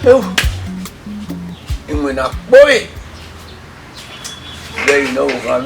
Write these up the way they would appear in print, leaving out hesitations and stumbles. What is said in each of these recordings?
And when I boy, they know I'm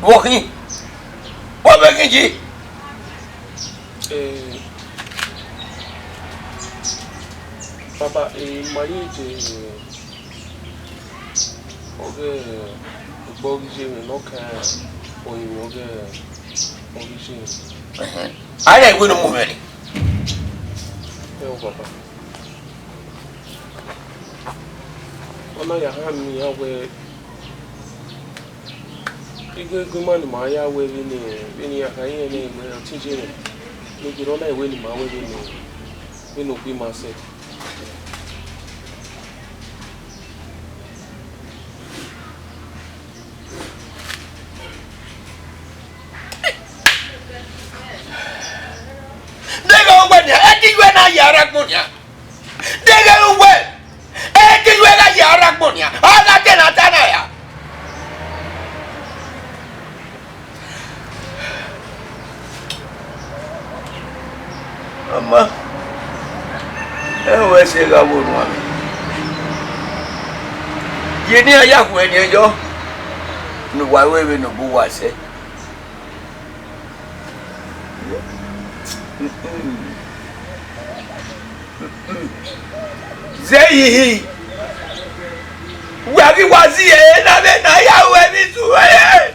walking. What making you? Papa, my age, okay, Bogie, no care, or you will get I ain't going to move any. Papa. When I have me away, you go man, my way in your high name, teaching. Make it all I will in my way in no be myself. Mama, where's the good one? You near Yak when you go. No, why we no boo was it? Say, where he was here, and I went into it.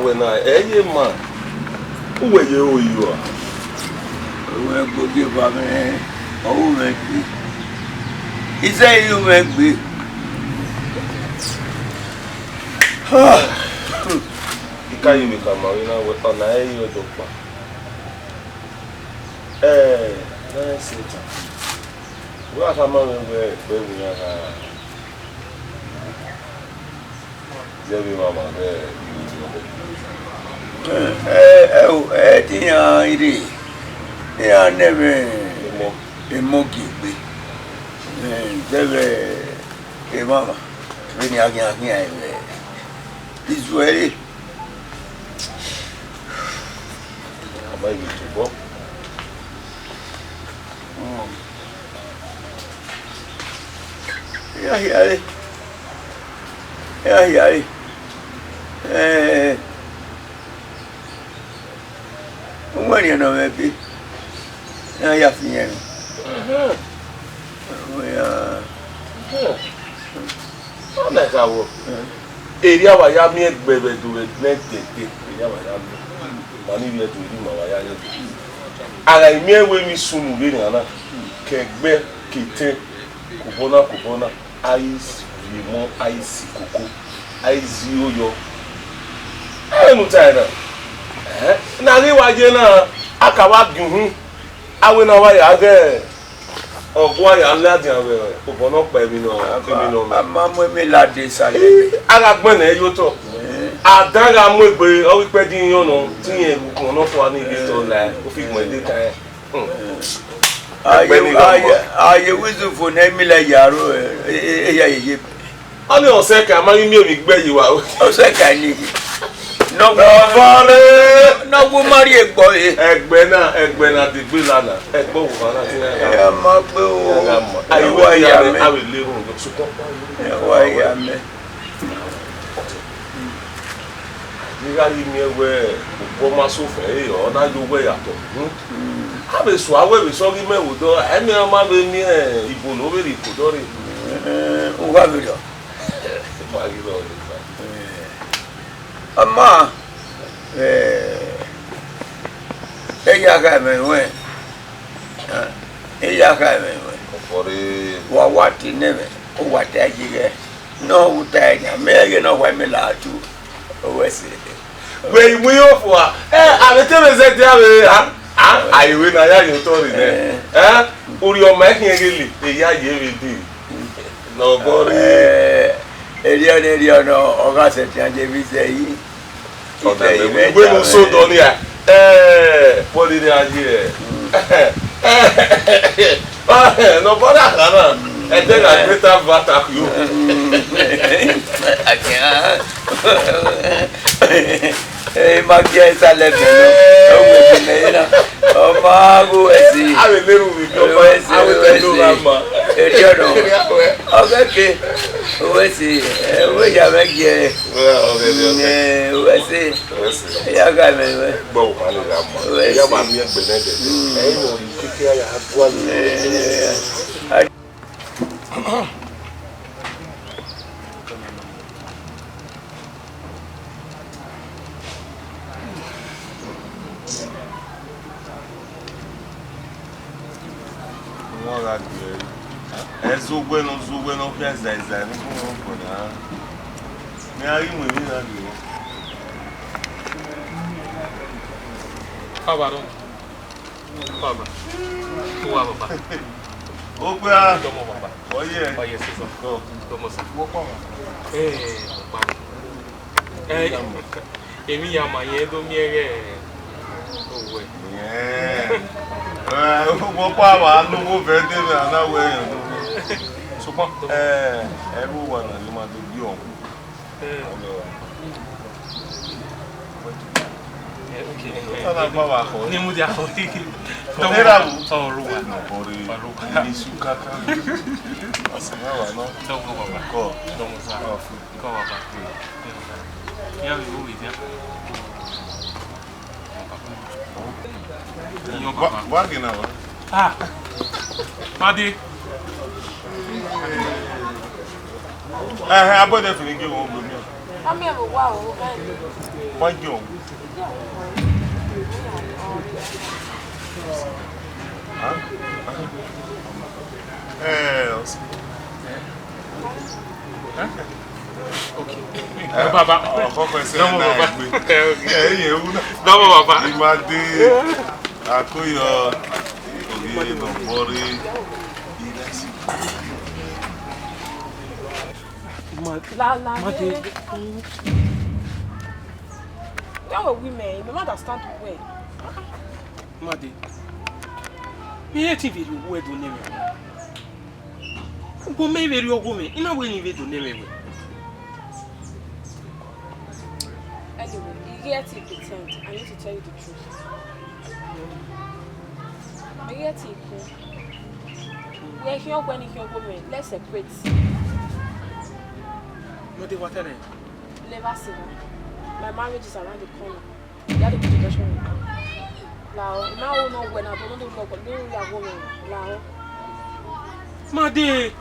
When I man, who were you are? Where could you have me? Oh, make me. He said you make me. You can't even come out, you know, with an eye or doctor. Nice it. What am I where we are? Debbie Mama, there. Never a monkey. A mama, when you're here, this way. I might be too bold. Yeah. When you know, maybe I have seen area where you make baby do it next day. Area where you money we to do my wire. And I mean when we soon be na kegbe kete kubona ice limon ice cocoa ice yo. I no tired. Na ri waje na akawa gun awe na wa ya ge ogwa ya ladi awe obono pa mi no mama mo mi lade sale ara gbon na yo to adara mo egbe o wi pe din yan no ti yen bukun no fo ni ile to la o fi mo ile kan aye wizu fo na mi la yaro ye oni ose ka ma mi mi gbe yi wa ose ka ni no no go marry a boy. Egbena the Bilana. Egbo Wana. Yeah, my boy. I will live on the support. Why am I? You got me where Boma Sofa or not your way at all. Have a swallow with Soggy Mewood. I mean, I'm having me a Ibuno, Kudori. Who have you? Ama eya ka me we eya ka me we ofori wa wati nebe o wati ajige no utanya me no wa me la tu o wese we mu yo fo a te me se ti ayi we na ya yo tori ne ori o ma hin egeli eya ye we di no bori Elion, August, and David. We will so done here. What did I hear? No, but I think I better attack you. I can't. Hey, my guys, I left you. Oh, Mago, I will live with you. I will do okay. Who is he? We are back here. Well, who is he? Yeah, I got me. Both, I know. I'm here, Zugweno fias da no como na. Me aí muito na viu. Cabarão. Baba. Tua baba. Opa. Tomo baba. Oye. Oye, sí, so. Tomo sa. Baba. Emi ya manye do miere. Oh we. Mo pa wa nu mo fe de me na we. Supa everyone na lima do bi on. Okay. Ana pa wa ko. Ni mu dia ko. Era mu. So ruwa. Ori. Ni sukaka. Asema wa no. Tomo baba. Ko. Tomo sa. Ko baba. Ya vi wo dia. Wagi na wa. Ah. Padi. I bought definitely give one good meal. I'm here for wow. One job. Okay. Baba. No, Baba. Imade. Akuyo. Ogi no bori. Where were women? You don't understand where. Madi. Me eti very we do name. Go me very ogome. Ina we ni do name. Anyway, you get to pretend. I need to tell you the truth. I get to we're here when you hear women. Let's separate. Madi, what are they? Never see that. My marriage is around the corner. You have to put the pressure on. Now, now know when I don't know what you are woman. Now, Madi,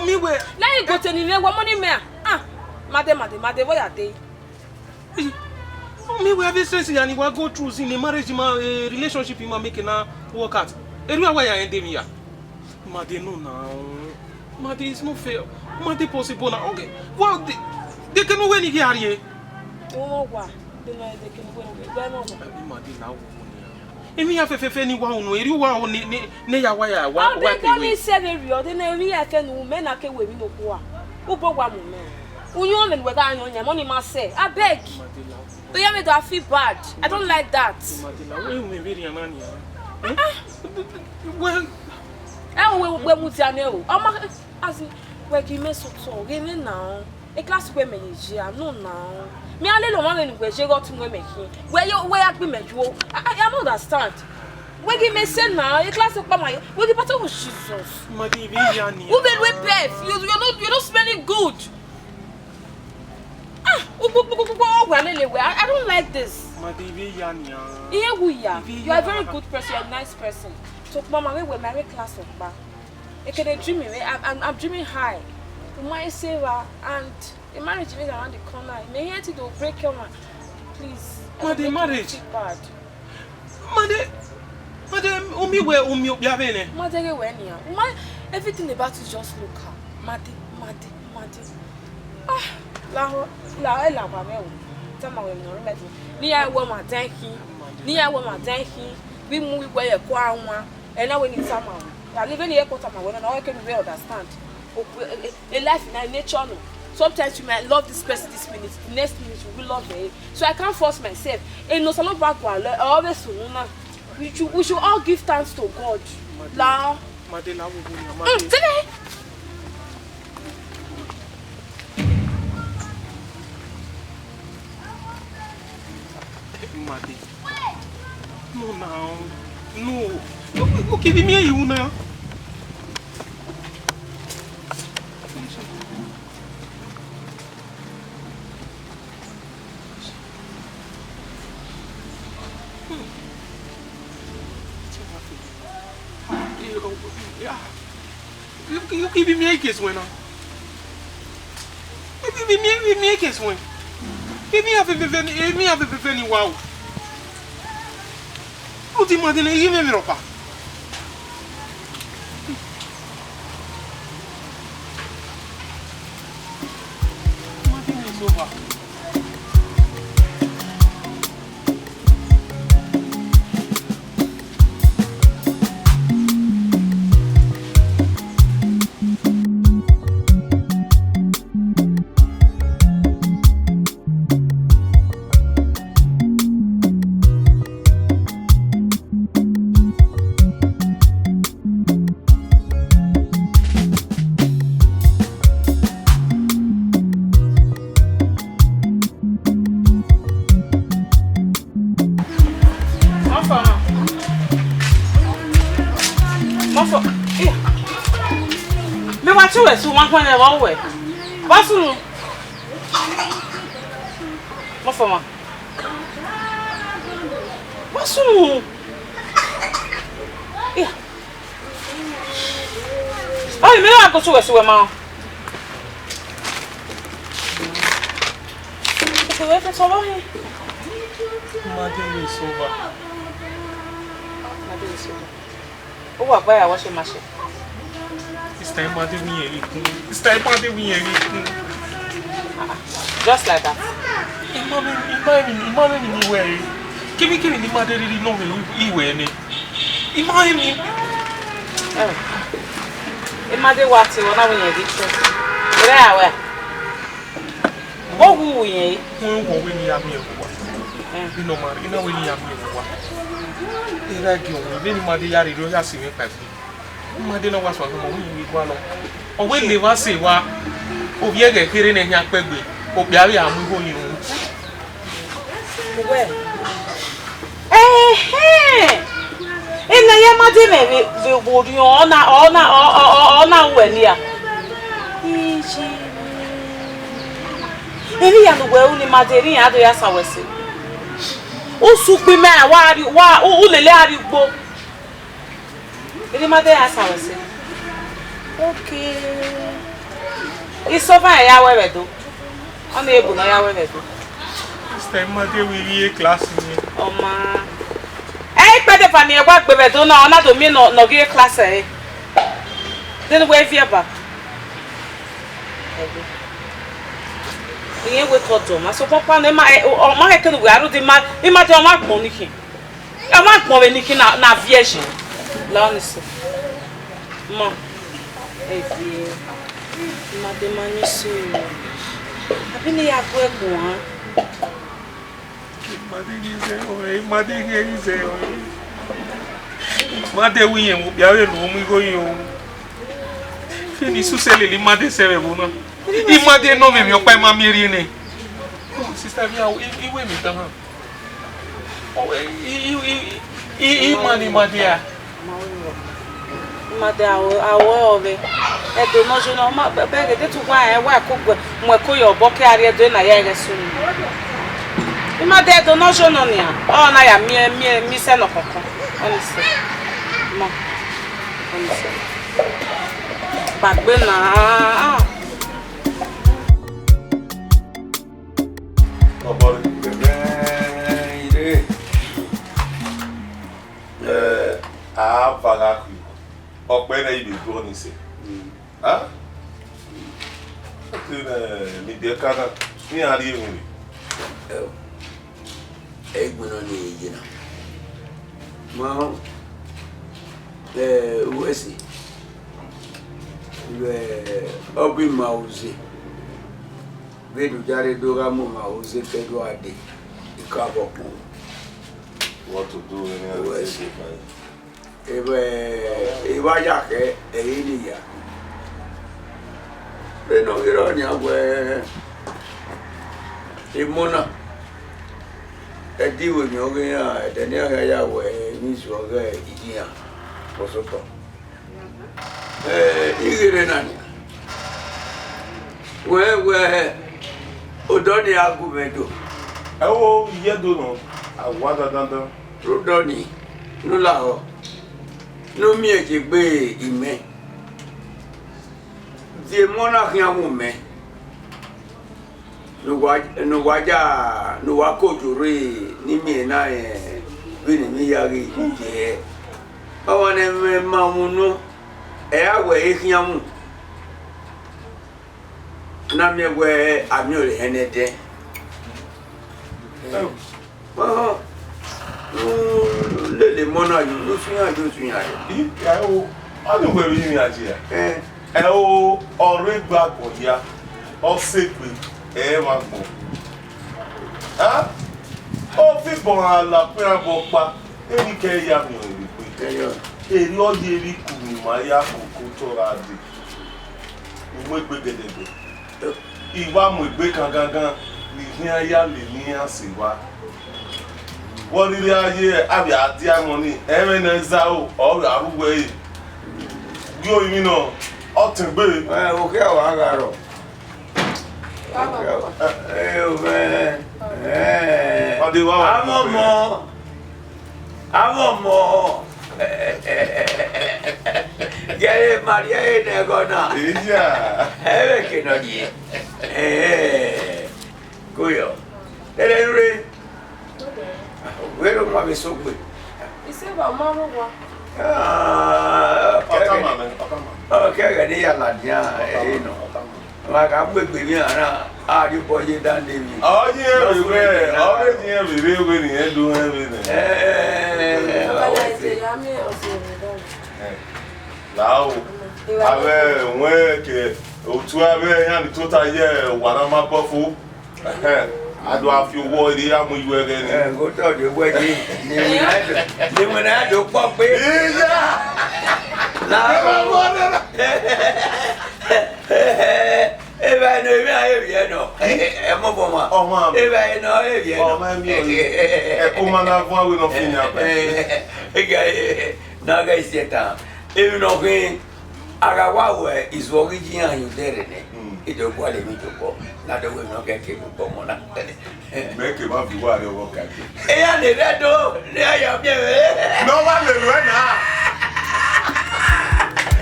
me where? let you go to the what money me? Madi, where are they? Me we have this stress and we go through in a marriage, relationship, you making now work out. Everywhere why I end here. Madi, no now. Madi, it's not fair. Madi, possible now. Okay. Well, they can win here. Oh, what? They can win. Madi, now. Emi ya fefe ni wa onu eri wa oni ne ya wa ya wa wa pe we. Say very dey na eri ake nu me na ke we mi no ko a. Wo bo wa mu me. Unyo le we ga anyo nya money ma say. Abeg. To hear me do I feel bad. I don't like that. Madi la we me very anani. Well, we muti ane o. Ama as we ki me so so. Give me now. A class where me no now. Me a little one in where she got to women here. Where I be met you. I don't understand. Where give me send now? A class of my where the battle was Jesus. Madi Viviani. Who been with Beth? You're not smelling good. I don't like this. Madi Viviani. Yeah, we are. You are a very good person. You're a nice person. So, Mama, we were married class of bar. I can dream. I'm dreaming high. My saver and the marriage is around the corner. May hate it will break your man. Please. Madi marriage. Bad. Madi, umi biavene. Madi when ya. Everything about you just look her. Madi. Ah, la mame. Tama we no remedy. Ni I wo ma danki. We move where you kwa nwa. And now we need someone. I live in the airport when I can really understand. A life in our nature. No. Sometimes you might love this person this minute, the next minute you will love her. So I can't force myself. And no salo back always we should all give thanks to God. La Madela will be Madi. No now. No. Okay, me you now. You give me a kiss when I. You give me a kiss when. Give me a very wow. Ultimamente nem me miropa. Mati me soba. So one point one way. What's wrong? What for? What's wrong? Yeah. Oh, you may not go to a swim now. Okay, wait for so long. Madam is over. Oh, what boy? I wash your machine. It's time Madi we Just like that. Imagine me where. Give me the Madi really know me where. Imagine. Imagine what you want to do. Where? What who we? Who we are me. You know, man. You know when you are me. Then Madi yari do ya see me pipe. Madi no was one we go along. O we le wa se wa obi e ge kere na hia pegbe obi ari amu ho yin. Where? Ina ya Madi me we bo ri ona we a. Eri ya no we uni Madi ri ya do ya sawese. O supi me wa o lele ari gbo. Eri Madi ya sawese. Okay. It's over ya we do. Ona ebu na ya we do. This time Madi we ri class ni. O ma. Pede pa mi e gba gbe do na ona do mi no gi class e. Then we via ba. Iye we to do ma so papa na ma o ma ke no we aro di ma I ma de o ma gbon niki. E ma gbon we niki na vierge. La honest. Ma. Vie. Ma de mani so. Abi ni ya gbo egun han. Madi we yen mo bia we no mo go yin o. Fini su sele li Madi sere bo na. Imade no me opa ma miri ni. Sister mi iwe mi dan. Oh imade a. Mother, our over. I do not know my baby to why I work with your book area doing a year soon. My dad do not show on ya. Oh, I am mere Miss Enococo. Honestly, no. Honestly. But when ọpẹ́ na ibe do ni se ah mi de kana ni ari ehun egbono ni yina ma wesi obi mauze bedu jare doga mo mauze kedo ade ikabokun what to do in wesi iwaya ke eyiya beno iro ni agwe imona ediwe mi oge ya edeni ya we ni so oge idiya posoto igere nani we odoni agumedo ewo yedo no awada dandan rodoni nula o no mi e gbe ime die mona kiamu me no wakojure ni mi na bini mi yari je awon me mamunu awe kiamu na mi we ami ore henede le mona you sunya ya o onu we mi aje ya o ore gbagbo ya o sepe ma gbo o fi bon ala pe abo pa eri ke ya mi ori pe eri o ye ri ku mi ma ya koko to ra de mo gbe gedegbe iwa mo gbe kan gangan ni hin aya le ni asiwa wọ́n rí ayé àbí àti àmọ́ni ẹ̀rẹ́nẹ́zá ọ̀rọ̀ àrúgbó yìí yóò yí náà ọ̀tún gbé. Òkè àwọn àgàrọ̀. Àmọ́mọ́ gẹ́rẹ́ Maria ẹ̀ẹ́dẹ́gọ́nà ẹ̀rẹ́ kìnnà yìí kúyọ̀ ẹ̀rẹ́ where do I so good? You say about Mama? Okay, they are like, you know, like I'm with me, are you boy down there? Oh, yeah, everywhere. Already every when you do everything. Now, I work to have a total year, one of my buffalo. I do have few words here. I'm with you again. Go to the wedding. They went out to pop it. If I know you know, I'm a woman. Oh, ma'am. If I know you know, I'm a woman. We don't finish. Now, guys, sit down. If you know, Agawa is original in there. It don't want me to go. Not the way no get to go on. Make him up the water walk at you. Eh, they do. No one will run out.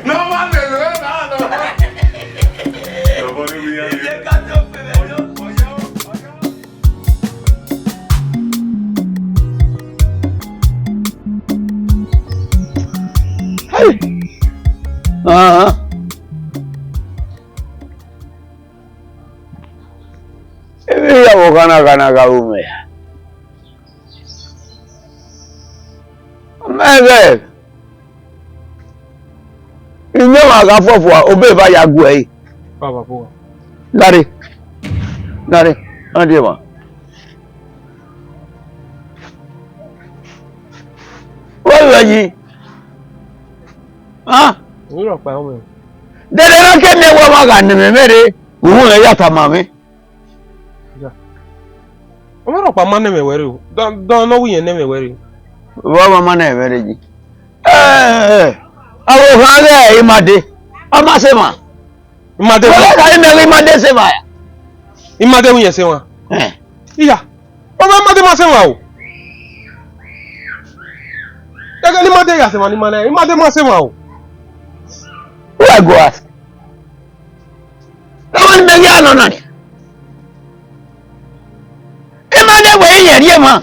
No one will run out. Nobody will hear you. Ya kana kaume. Mebe. Inyo magafofo obe ba yagu e. Baba po. Lare. Ande ma. Wa yi. Ah? Wo ro pa o me. Dede na ke me wa ma ga ni me mere. Uwe ya tamame. Ja. Omero pa mane me were o. Don no wi ene me were. Wa mama na evere ji. Awo hanga imade. Amasema. Imade. Wala ka ime imade sema ya. Imade wi yese wa. Iya. O ma imade ma sewa o. Daga ni imade ya sewa ni mana. Imade ma sewa o. Who I go ask? Kawan be ya no na. Imade we yeri ma.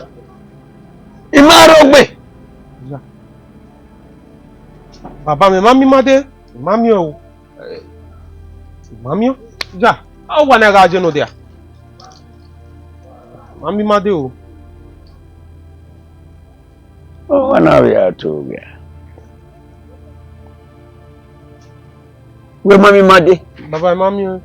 Imarogbe. Ja. Baba me mami made. Mami o. Mami o. Ja. O wa na ga je no dia. Mami made o. Oh, wana ya toga. We mami made. Baba mami o.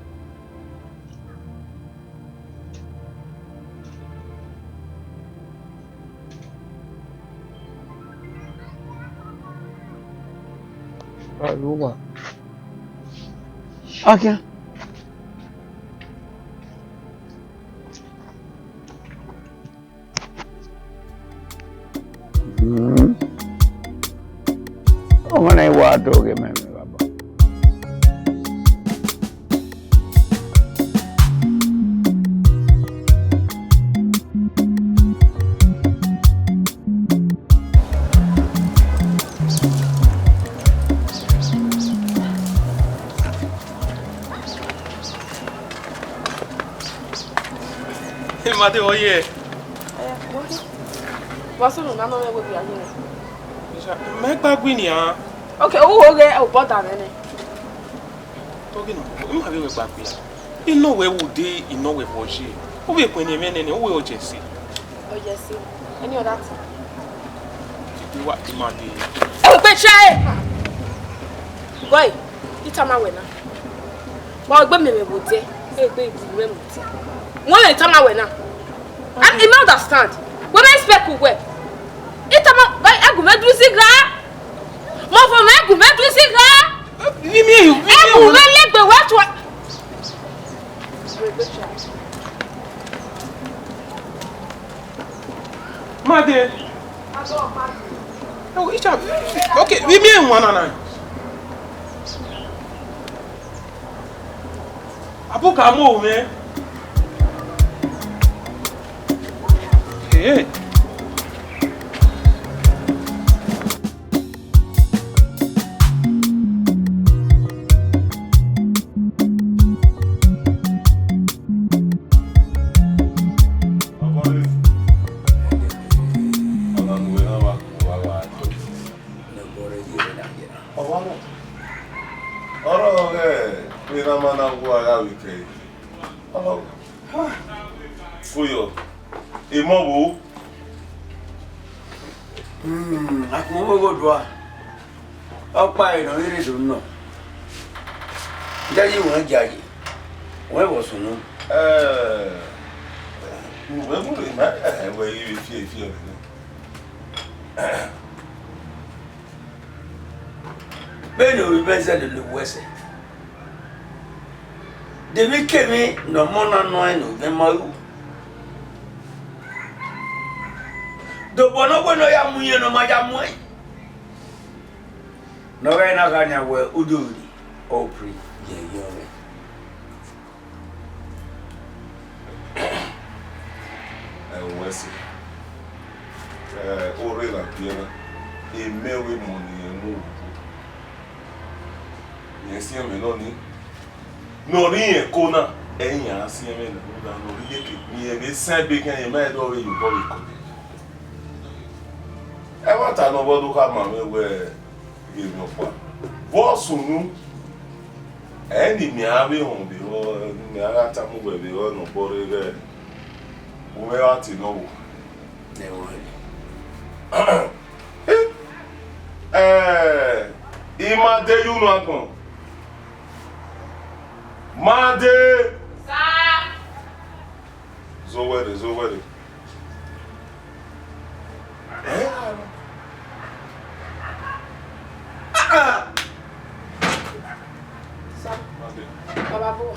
Alô. Okay. Oh, mana iwa toge meme baba. Made oye. What's the name of the baby? Me gbagbe ni an. Okay, o bother nene. Togi no. Ma be we gbagbe ya. Ino we wude, ino we boje. O be pin ni me nene, o we ojesi. Ojesi. Any other thing? Ti wa ti made. O pe try. Boy, itama we na. Wa gbe me bote. E gbe ibure mu ti. Wọ́n lè tán máa wẹ̀ náà. And you understand. When I speak well. Itama ẹgùn mẹ́dúró sí gra. Mo fọ mọ́ ẹgùn mẹ́dúró sí gra. Ẹgùn mẹ́lẹ́gbẹ̀ẹ́ wá tó. Made. Oh, icha. Okay, we me one and Abuka mo me. Hey. Imobu. Akumo godwa. Opa ino ire do no. Jaji won jaji. Won wo sunu. We mo le ma we yi fi o. Beno we benza de le wese. De mi kemi no mona no eno ve maru. Do bono bueno ya munye no ma ya mui. No ga na ga nya we uduri opri ye yore. Wesi. Ore la piena. E mewe moni enu. Yesi me no ni. No ri e kona eyin asi me no da no ri yeke. Ni e be san be kan e ma do we you boy ko. E wa ta no bodu ka ma me we ge no pa. Bo sunu eni mi abi hon bi o ni ara ta mu we bi o no bore ge. O me wa ti no wo. Ne wo. Imade you no akon. Made. Sa. Zowere. Sa. Baba bo.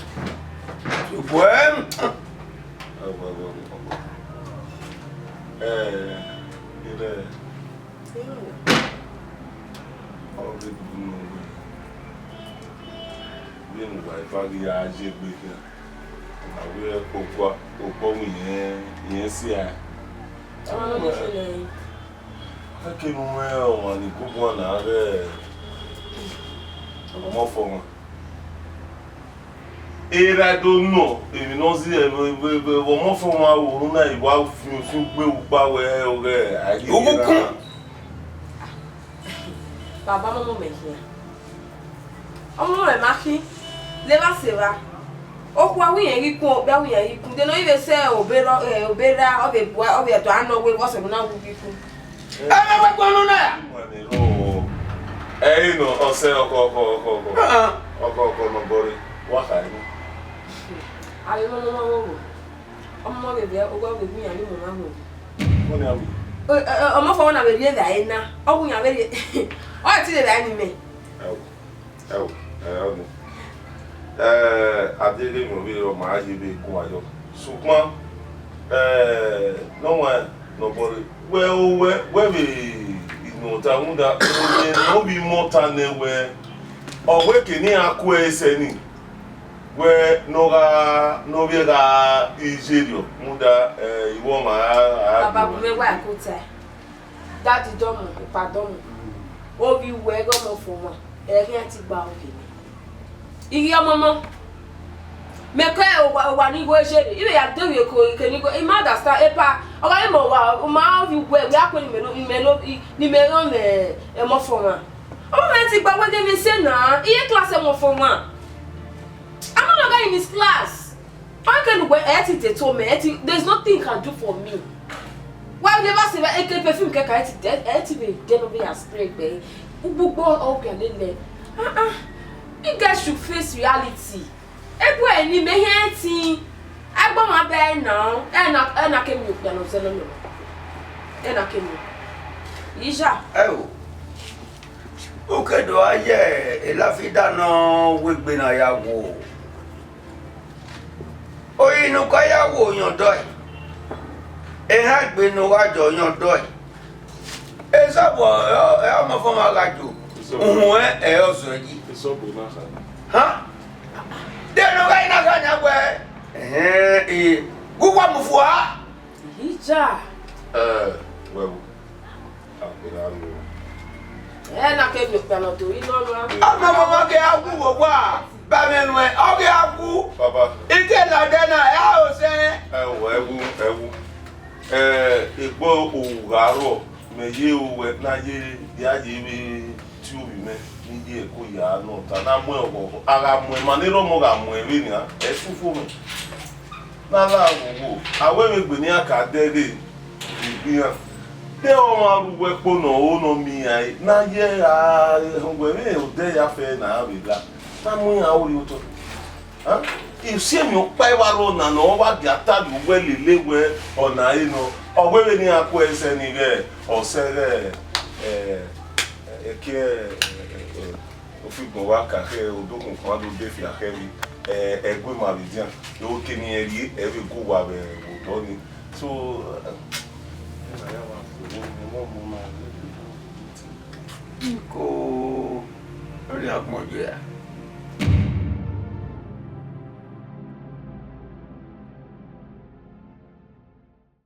Era do no, e não se vamos formar o na igual fim o pau é o aí. Baba mo me here. Omo e maki. Leva seva. Oku awu yen ri kun obi awu yen ri kun. De no ibe se obera obe bua obe to ano we wo se na wu bi kun. Ana we gbonu na. No, ose oko no bori. Wa ka ni. Ayo mo. Omo be be ogwa be mi ani mo ma ho. Mo ni awu. Omo fo na be bi da ina. Ogu nya be o ti le da ni me. Adele mo be o ma je be kun ayo. Ṣùgbọ́n no one no bori. We be ino ta munda no be mota ne we owe kini aku ese ni we no be ga ijerio munda iwo ma Baba bu me wa akuta. Daddy domo, pa domo. O bi we go mo fo mo. Erin ti gba oke ni. Iri omomo. Me ko wa ni go ejere. Ibe ya de we ko ke ni go e ma da sta epa. O ga mo wa o ma vi we akọ ni melo ni melo me e mo fo ma. O ma ti gba we de mi se na. Iye class e mo fo ma. I'm not going in his class. I can go to me. There's nothing he can do for me. Why never say I can perfume can be a spray bay. You guys should face reality. Everywhere ni me here I bought my bed now and I came with them. And I came with Isha. Oh. Okay, do I elafida no we gbe na ya wo. Oyin nu ko ya wo yan do e ha gbe nu wa jo yan do e so bo e o mo fo ma ga jo ohun e o so yi so bo na sa ha de nu ga ina ga nya gbe guwa mu fu ha Isha. Well, akira Na ke mi pe no to ino no. Mama ke agu wo wa ba me nu e o ke agu Baba ite la de na e o se ewu egbo owugaro me ye owe na ye ya je bi ti obi me ni ye ko ya no ta na mu ogo ara mu ma ni ro mo ga mu ewe ni e fufu mi na la wo awe me gbe ni aka dere bi han de o ma ruwe po no o no mi ai na ye a ngwe me o de ya fe na abila na mu ya ori oto ha isi mi o pa wa ro na no wa bi ata du we lele we ona ino ogbewe ni aku ese ni re o se re ke o fi gbo wa ka ke o dokun kan do de fi akewi egbe meridian yo ke ni eri e we go wa be o to ni so ko ori agbon je